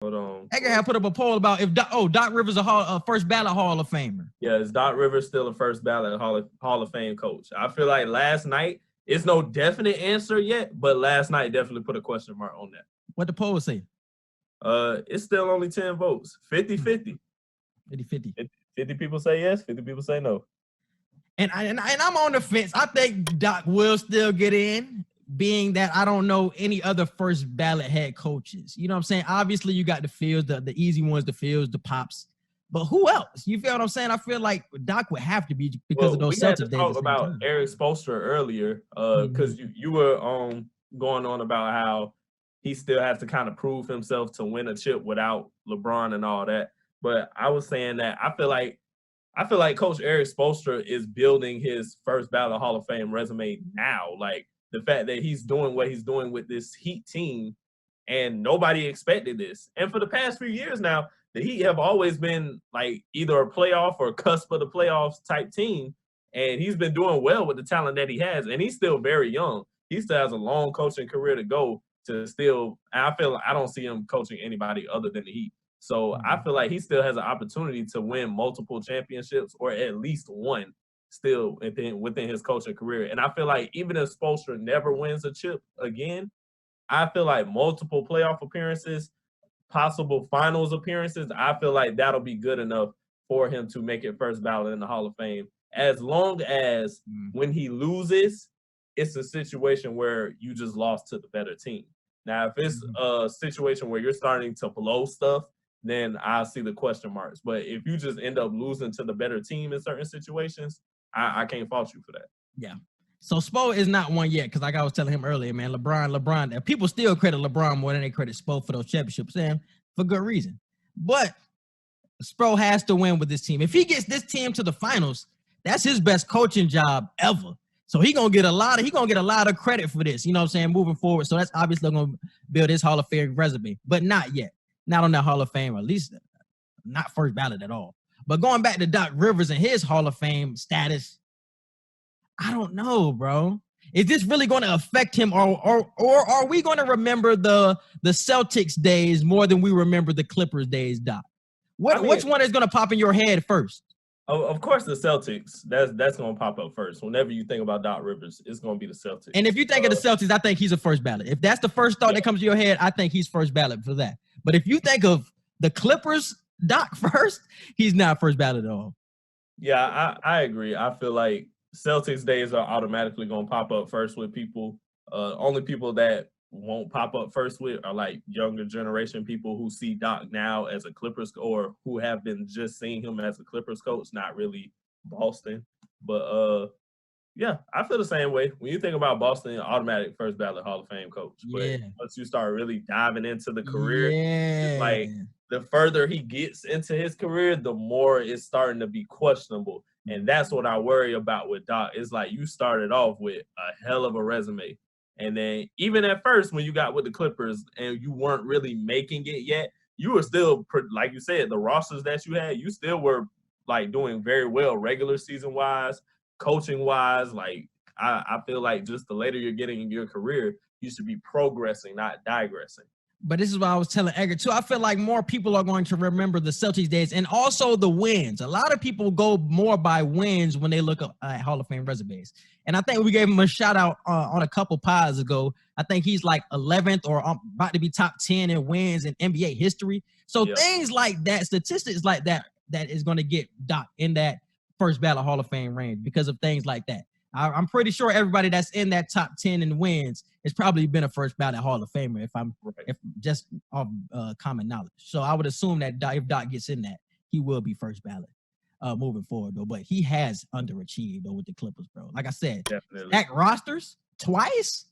Hold on. Edgar had put up a poll about if Doc Rivers a first ballot Hall of Famer. Yeah, is Doc Rivers still a first ballot Hall of Fame coach? I feel like last night, it's no definite answer yet, but last night definitely put a question mark on that. What the poll say? It's still only 10 votes, 50-50. 50-50. 50 people say yes, 50 people say no. And I'm on the fence. I think Doc will still get in, being that I don't know any other first ballot head coaches. You know what I'm saying? Obviously, you got the Fields, the easy ones, the Fields, the Pops. But who else? You feel what I'm saying? I feel like Doc would have to be because of those Celtics days. We had to talk about Eric Spoelstra earlier because you were going on about how he still has to kind of prove himself to win a chip without LeBron and all that. But I was saying that I feel like Coach Eric Spoelstra is building his first ballot Hall of Fame resume now. Like the fact that he's doing what he's doing with this Heat team, and nobody expected this. And for the past few years now, the Heat have always been like either a playoff or cusp of the playoffs type team. And he's been doing well with the talent that he has. And he's still very young. He still has a long coaching career to go to still. I don't see him coaching anybody other than the Heat. So I feel like he still has an opportunity to win multiple championships or at least one still within his coaching career. And I feel like even if Spoelstra never wins a chip again, I feel like multiple playoff appearances, possible finals appearances, I feel like that'll be good enough for him to make it first ballot in the Hall of Fame. As long as when he loses, it's a situation where you just lost to the better team. Now, if it's a situation where you're starting to blow stuff, then I see the question marks. But if you just end up losing to the better team in certain situations, I can't fault you for that. Yeah. So Spo is not one yet because like I was telling him earlier, man, LeBron, people still credit LeBron more than they credit Spo for those championships, and for good reason. But Spo has to win with this team. If he gets this team to the finals, that's his best coaching job ever. So he's gonna get a lot of credit for this, you know what I'm saying, moving forward. So that's obviously gonna build his Hall of Fame resume, but not yet. Not on that Hall of Fame, or at least not first ballot at all. But going back to Doc Rivers and his Hall of Fame status, I don't know, bro. Is this really going to affect him, or are we going to remember the Celtics days more than we remember the Clippers days, Doc? Which one is going to pop in your head first? Of course, the Celtics. That's going to pop up first. Whenever you think about Doc Rivers, it's going to be the Celtics. And if you think of the Celtics, I think he's a first ballot. If that's the first thought that comes to your head, I think he's first ballot for that. But if you think of the Clippers, Doc first, he's not first ballot at all. Yeah, I agree. I feel like Celtics days are automatically going to pop up first with people. Only people that won't pop up first with are like younger generation people who see Doc now as a Clippers or who have been just seeing him as a Clippers coach, not really Boston. But yeah, I feel the same way. When you think about Boston, automatic first ballot Hall of Fame coach. But once you start really diving into the career, it's like the further he gets into his career, the more it's starting to be questionable. And that's what I worry about with Doc. It's like you started off with a hell of a resume. And then even at first, when you got with the Clippers and you weren't really making it yet, you were still, like you said, the rosters that you had, you still were like doing very well regular season wise, coaching wise. Like I feel like just the later you're getting in your career, you should be progressing, not digressing. But this is what I was telling Edgar too. I feel like more people are going to remember the Celtics days and also the wins. A lot of people go more by wins when they look at Hall of Fame resumes. And I think we gave him a shout out on a couple pods ago. I think he's like 11th or about to be top 10 in wins in NBA history. So things like that, statistics like that is going to get Doc in that first ballot Hall of Fame range because of things like that. I'm pretty sure everybody that's in that top 10 in wins has probably been a first ballot Hall of Famer if just off common knowledge. So I would assume that if Doc gets in that, he will be first ballot moving forward, though. But he has underachieved though with the Clippers, bro. Like I said, stacked rosters twice.